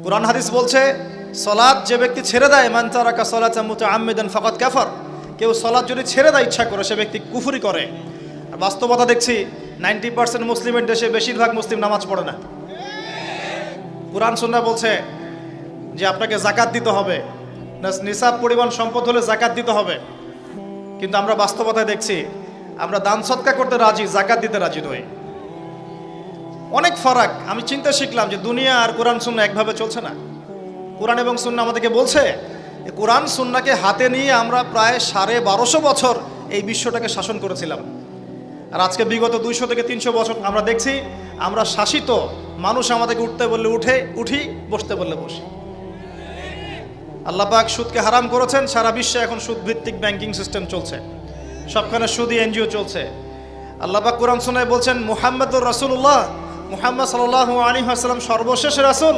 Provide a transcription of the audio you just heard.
কুরআন হাদিস বলছে সালাত যে ব্যক্তি ছেড়ে দেয়, মান তারাকা সালাতা মুতাআম্মিদান ফাকাদ কাফার, কেউ সালাত যদি ছেড়ে দেয় ইচ্ছা করে সে ব্যক্তি কুফরি করে। আর বাস্তবতা দেখছি 90% মুসলিমের দেশে বেশিরভাগ মুসলিম নামাজ পড়ে না। কুরআন সুন্নাহ বলছে যে আপনাকে যাকাত দিতে হবে, নিসাব পরিমাণ সম্পদ হলে যাকাত দিতে হবে, কিন্তু আমরা বাস্তবতায় দেখছি আমরা দান সদকা করতে রাজি, যাকাত দিতে রাজি নই। অনেক ফারাক। আমি চিন্তা শিখলাম যে দুনিয়া আর কোরআন সুন্নাহ একভাবে চলছে না। কোরআন এবং সুন্নাহ আমাদেরকে বলছে কোরআন সুন্নাহকে হাতে নিয়ে আমরা প্রায় 1250 বছর এই বিশ্বটাকে শাসন করেছিলাম। আর আজকে বিগত 200 থেকে 300 বছর আমরা দেখছি আমরা শাসিত। মানুষ আমাদেরকে উঠতে বললে উঠি, বসতে বললে বসি। আল্লাহ পাক সুদকে হারাম করেছেন। সারা বিশ্বে এখন সুদ ভিত্তিক ব্যাংকিং সিস্টেম চলছে, সবখানে সুদী এনজিও চলছে। আল্লাহ পাক কোরআন সুন্নাহয় বলছেন মুহাম্মদুর রাসূলুল্লাহ, মুহাম্মদ সাল্লাল্লাহু আলাইহি ওয়াসাল্লাম সর্বশেষ রাসূল।